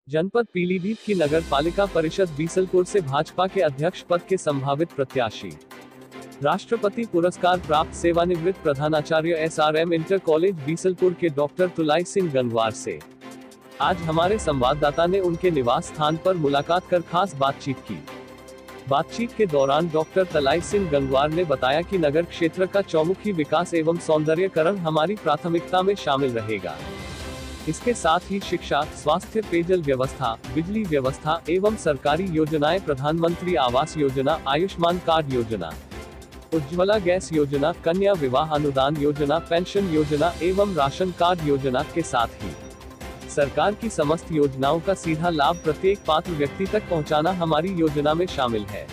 जनपद पीलीभीत की नगर पालिका परिषद बीसलपुर से भाजपा के अध्यक्ष पद के संभावित प्रत्याशी राष्ट्रपति पुरस्कार प्राप्त सेवानिवृत्त प्रधानाचार्य SRM इंटर कॉलेज बीसलपुर के डॉक्टर तुलाई सिंह गंगवार से आज हमारे संवाददाता ने उनके निवास स्थान पर मुलाकात कर खास बातचीत की। बातचीत के दौरान डॉक्टर तुलाई सिंह गंगवार ने बताया कि नगर क्षेत्र का चौमुखी विकास एवं सौंदर्यकरण हमारी प्राथमिकता में शामिल रहेगा। इसके साथ ही शिक्षा, स्वास्थ्य, पेयजल व्यवस्था, बिजली व्यवस्था एवं सरकारी योजनाएं, प्रधानमंत्री आवास योजना, आयुष्मान कार्ड योजना, उज्ज्वला गैस योजना, कन्या विवाह अनुदान योजना, पेंशन योजना एवं राशन कार्ड योजना के साथ ही सरकार की समस्त योजनाओं का सीधा लाभ प्रत्येक पात्र व्यक्ति तक पहुंचाना हमारी योजना में शामिल है।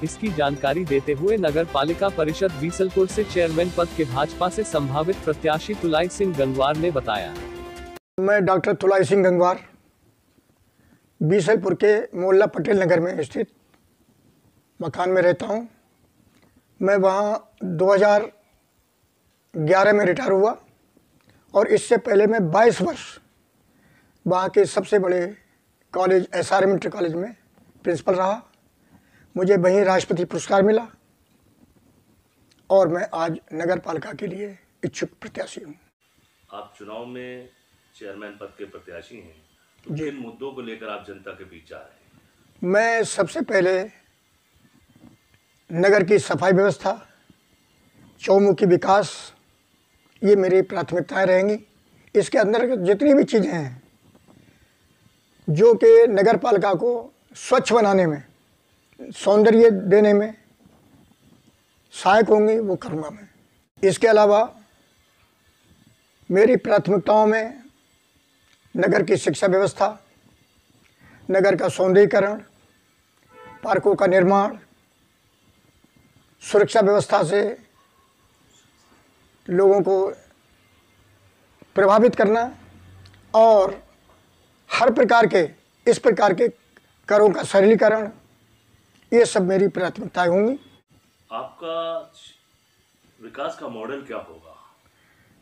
इसकी जानकारी देते हुए नगर पालिका परिषद बीसलपुर से चेयरमैन पद के भाजपा से संभावित प्रत्याशी तुलाई सिंह गंगवार ने बताया। मैं डॉक्टर तुलाई सिंह गंगवार बीसलपुर के मोहल्ला पटेल नगर में स्थित मकान में रहता हूं। मैं वहां 2011 में रिटायर हुआ और इससे पहले मैं 22 वर्ष वहाँ के सबसे बड़े कॉलेज SRM इंटर कॉलेज में प्रिंसिपल रहा। मुझे वहीं राष्ट्रपति पुरस्कार मिला और मैं आज नगर पालिका के लिए इच्छुक प्रत्याशी हूँ। आप चुनाव में चेयरमैन पद के प्रत्याशी हैं, तो किन मुद्दों को लेकर आप जनता के बीच जा रहे हैं? मैं सबसे पहले नगर की सफाई व्यवस्था, चौमुखी विकास, ये मेरी प्राथमिकताएं रहेंगी। इसके अंदर जितनी भी चीज़ें हैं जो कि नगर पालिका को स्वच्छ बनाने में, सौंदर्य देने में सहायक होंगी, वो करूँगा मैं। इसके अलावा मेरी प्राथमिकताओं में नगर की शिक्षा व्यवस्था, नगर का सौंदर्यीकरण, पार्कों का निर्माण, सुरक्षा व्यवस्था से लोगों को प्रभावित करना और हर प्रकार के इस प्रकार के करों का सरलीकरण, ये सब मेरी प्राथमिकताएं होंगी। आपका विकास का मॉडल क्या होगा?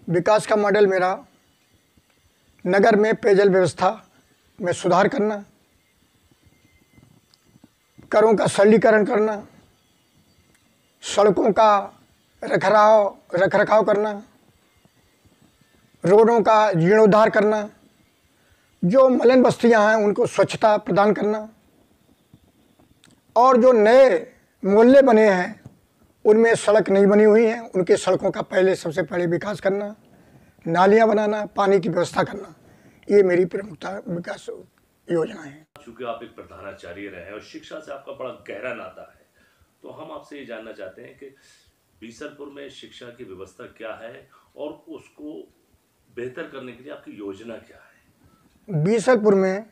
विकास का मॉडल मेरा नगर में पेयजल व्यवस्था में सुधार करना, करों का सरलीकरण करना, सड़कों का रखरखाव करना, रोडों का जीर्णोद्धार करना, जो मलिन बस्तियां हैं उनको स्वच्छता प्रदान करना और जो नए मोहल्ले बने हैं उनमें सड़क नहीं बनी हुई हैं, उनके सड़कों का सबसे पहले विकास करना, नालियां बनाना, पानी की व्यवस्था करना, ये मेरी प्रमुखता विकास योजना है। चूँकि आप एक प्रधानाचार्य रहे हैं और शिक्षा से आपका बड़ा गहरा नाता है, तो हम आपसे ये जानना चाहते हैं कि बीसलपुर में शिक्षा की व्यवस्था क्या है और उसको बेहतर करने के लिए आपकी योजना क्या है? बीसलपुर में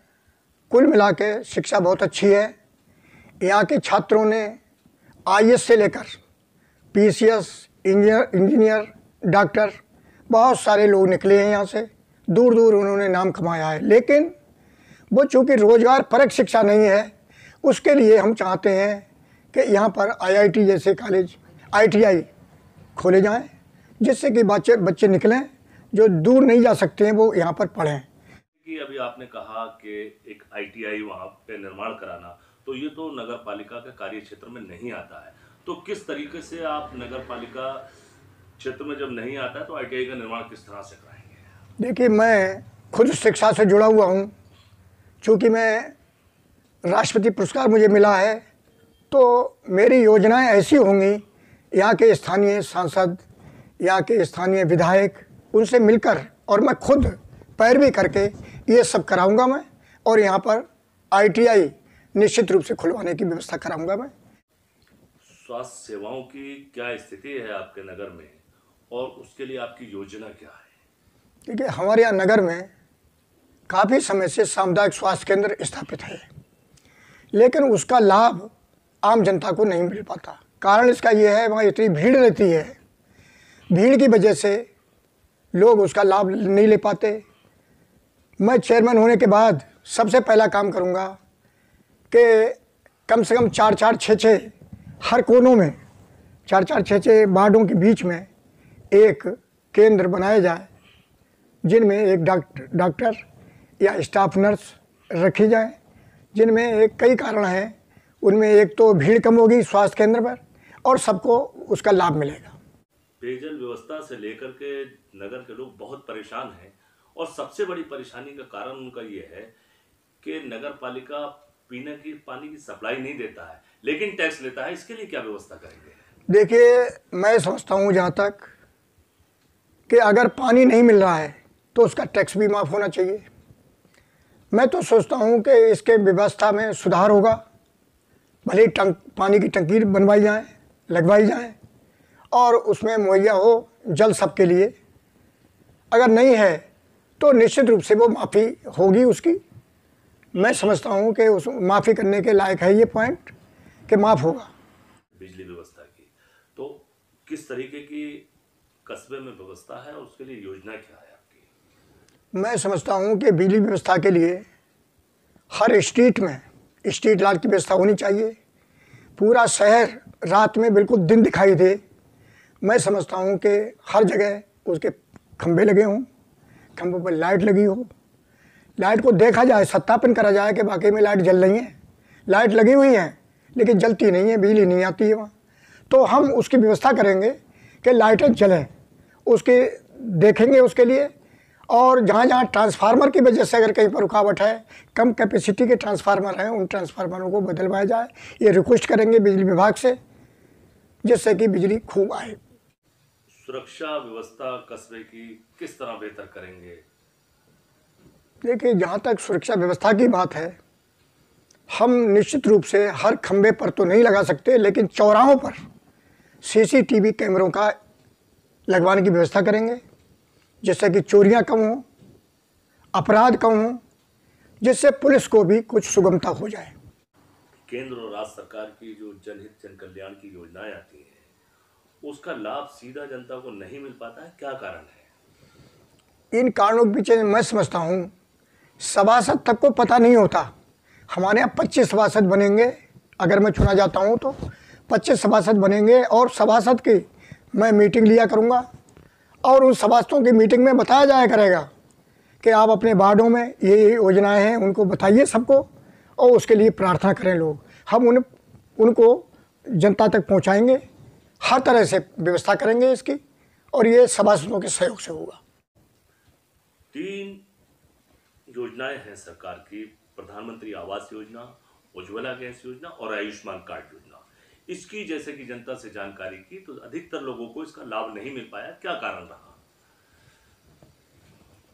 कुल मिला के शिक्षा बहुत अच्छी है। यहाँ के छात्रों ने IAS से लेकर PCS, इंजीनियर, डॉक्टर, बहुत सारे लोग निकले हैं यहाँ से। दूर दूर उन्होंने नाम कमाया है, लेकिन वो चूँकि रोजगार परक शिक्षा नहीं है, उसके लिए हम चाहते हैं कि यहाँ पर IIT जैसे कॉलेज, ITI खोले जाएं, जिससे कि बच्चे निकलें जो दूर नहीं जा सकते हैं, वो यहाँ पर पढ़ें। कि अभी आपने कहा कि एक ITI वहाँ पे निर्माण कराना, तो ये तो नगर पालिका के कार्य क्षेत्र में नहीं आता है, तो किस तरीके से आप नगर पालिका क्षेत्र में जब नहीं आता है तो ITI का निर्माण किस तरह से कराएंगे? देखिए, मैं खुद शिक्षा से जुड़ा हुआ हूँ। चूँकि मैं राष्ट्रपति पुरस्कार मुझे मिला है, तो मेरी योजनाएं ऐसी होंगी, यहाँ के स्थानीय सांसद, यहाँ के स्थानीय विधायक, उनसे मिलकर और मैं खुद पैरवी करके ये सब कराऊंगा मैं, और यहाँ पर ITI निश्चित रूप से खुलवाने की व्यवस्था कराऊंगा मैं। स्वास्थ्य सेवाओं की क्या स्थिति है आपके नगर में और उसके लिए आपकी योजना क्या है? देखिए, हमारे यहाँ नगर में काफ़ी समय से सामुदायिक स्वास्थ्य केंद्र स्थापित है, लेकिन उसका लाभ आम जनता को नहीं मिल पाता। कारण इसका ये है, वहाँ इतनी भीड़ रहती है, भीड़ की वजह से लोग उसका लाभ नहीं ले पाते। मैं चेयरमैन होने के बाद सबसे पहला काम करूंगा कि कम से कम 4-4, 6-6 हर कोनों में 4-4, 6-6 वार्डों के बीच में एक केंद्र बनाया जाए, जिनमें एक डॉक्टर या स्टाफ नर्स रखी जाएं, जिनमें एक कई कारण हैं। उनमें एक तो भीड़ कम होगी स्वास्थ्य केंद्र पर और सबको उसका लाभ मिलेगा। पेयजल व्यवस्था से लेकर के नगर के लोग बहुत परेशान हैं और सबसे बड़ी परेशानी का कारण उनका ये है कि नगर पालिका पीने की पानी की सप्लाई नहीं देता है लेकिन टैक्स लेता है। इसके लिए क्या व्यवस्था करेंगे? देखिए, मैं समझता हूँ जहाँ तक कि अगर पानी नहीं मिल रहा है तो उसका टैक्स भी माफ़ होना चाहिए। मैं तो सोचता हूँ कि इसके व्यवस्था में सुधार होगा। भले ही पानी की टंकी बनवाई जाए, लगवाई जाए और उसमें मुहैया हो जल सबके लिए। अगर नहीं है तो निश्चित रूप से वो माफ़ी होगी उसकी। मैं समझता हूँ कि उस माफ़ी करने के लायक है ये पॉइंट कि माफ़ होगा। बिजली व्यवस्था की तो किस तरीके की कस्बे में व्यवस्था है और उसके लिए योजना क्या है आपकी? मैं समझता हूँ कि बिजली व्यवस्था के लिए हर स्ट्रीट में स्ट्रीट लाइट की व्यवस्था होनी चाहिए। पूरा शहर रात में बिल्कुल दिन दिखाई दे। मैं समझता हूँ कि हर जगह उसके खंभे लगे हों, खंभों पर लाइट लगी हो, लाइट को देखा जाए, सत्यापन करा जाए कि वाकई में लाइट जल रही है। लाइट लगी हुई हैं लेकिन जलती नहीं है, बिजली नहीं आती है वहाँ। तो हम उसकी व्यवस्था करेंगे कि लाइटें जलें, उसके देखेंगे उसके लिए। और जहाँ जहाँ ट्रांसफार्मर की वजह से अगर कहीं पर रुकावट है, कम कैपेसिटी के ट्रांसफार्मर हैं, उन ट्रांसफार्मरों को बदलवाया जाए। ये रिक्वेस्ट करेंगे बिजली विभाग से, जिससे कि बिजली खूब आए। सुरक्षा व्यवस्था कस्बे की किस तरह बेहतर करेंगे? देखिए, जहाँ तक सुरक्षा व्यवस्था की बात है, हम निश्चित रूप से हर खंबे पर तो नहीं लगा सकते, लेकिन चौराहों पर सीसीटीवी कैमरों का लगवाने की व्यवस्था करेंगे, जिससे कि चोरियां कम हों, अपराध कम हों, जिससे पुलिस को भी कुछ सुगमता हो जाए। केंद्र और राज्य सरकार की जो जनहित जन कल्याण की योजनाएं आती हैं उसका लाभ सीधा जनता को नहीं मिल पाता है, क्या कारण है? इन कारणों के पीछे मैं समझता हूँ सभासद तक को पता नहीं होता। हमारे यहाँ 25 सभासद बनेंगे, अगर मैं चुना जाता हूँ तो 25 सभासद बनेंगे और सभासद की मैं मीटिंग लिया करूँगा और उन सभासदों की मीटिंग में बताया जाया करेगा कि आप अपने वार्डों में ये योजनाएं हैं उनको बताइए सबको और उसके लिए प्रार्थना करें लोग। हम उनको जनता तक पहुँचाएँगे, हर तरह से व्यवस्था करेंगे इसकी और ये सभासदों के सहयोग से होगा। 3 योजनाएं हैं सरकार की, प्रधानमंत्री आवास योजना, उज्ज्वला गैस योजना और आयुष्मान कार्ड योजना। इसकी जैसे कि जनता से जानकारी की तो अधिकतर लोगों को इसका लाभ नहीं मिल पाया, क्या कारण रहा?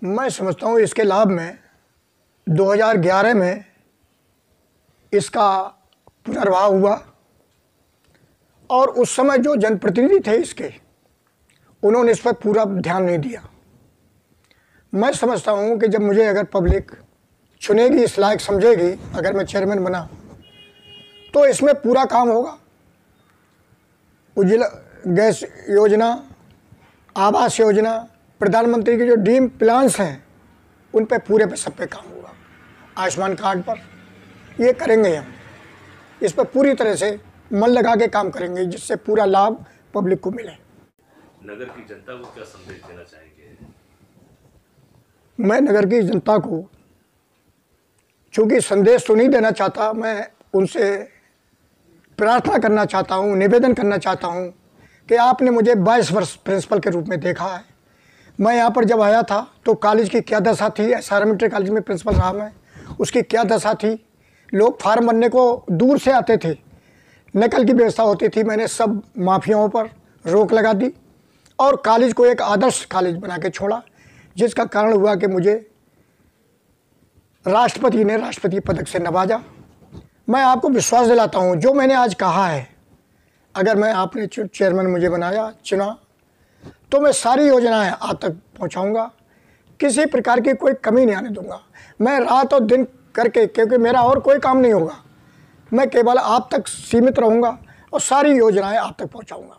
मैं समझता हूँ इसके लाभ में 2011 में इसका पुनर्वाह हुआ और उस समय जो जनप्रतिनिधि थे इसके, उन्होंने इस पर पूरा ध्यान नहीं दिया। मैं समझता हूँ कि जब मुझे अगर पब्लिक चुनेगी, इस लायक समझेगी, अगर मैं चेयरमैन बना तो इसमें पूरा काम होगा। उज्ज्वला गैस योजना, आवास योजना, प्रधानमंत्री के जो ड्रीम प्लान्स हैं उन पे पूरे पे सब पे काम होगा। आयुष्मान कार्ड पर ये करेंगे हम, इस पर पूरी तरह से मन लगा के काम करेंगे जिससे पूरा लाभ पब्लिक को मिले। नगर की जनता को क्या संदेश देना चाहेंगे? मैं नगर की जनता को चूँकि संदेश तो नहीं देना चाहता, मैं उनसे प्रार्थना करना चाहता हूँ, निवेदन करना चाहता हूँ कि आपने मुझे 22 वर्ष प्रिंसिपल के रूप में देखा है। मैं यहाँ पर जब आया था तो कॉलेज की क्या दशा थी, SRM इंटर कॉलेज में प्रिंसिपल रहा मैं, उसकी क्या दशा थी। लोग फार्म भरने को दूर से आते थे, नकल की व्यवस्था होती थी। मैंने सब माफियाओं पर रोक लगा दी और कॉलेज को एक आदर्श कॉलेज बना के छोड़ा, जिसका कारण हुआ कि मुझे राष्ट्रपति ने राष्ट्रपति पदक से नवाजा। मैं आपको विश्वास दिलाता हूँ, जो मैंने आज कहा है, अगर मैं आपने चेयरमैन मुझे बनाया, चुना, तो मैं सारी योजनाएं आप तक पहुँचाऊँगा, किसी प्रकार की कोई कमी नहीं आने दूँगा। मैं रात और दिन करके, क्योंकि मेरा और कोई काम नहीं होगा, मैं केवल आप तक सीमित रहूँगा और सारी योजनाएं आप तक पहुँचाऊँगा।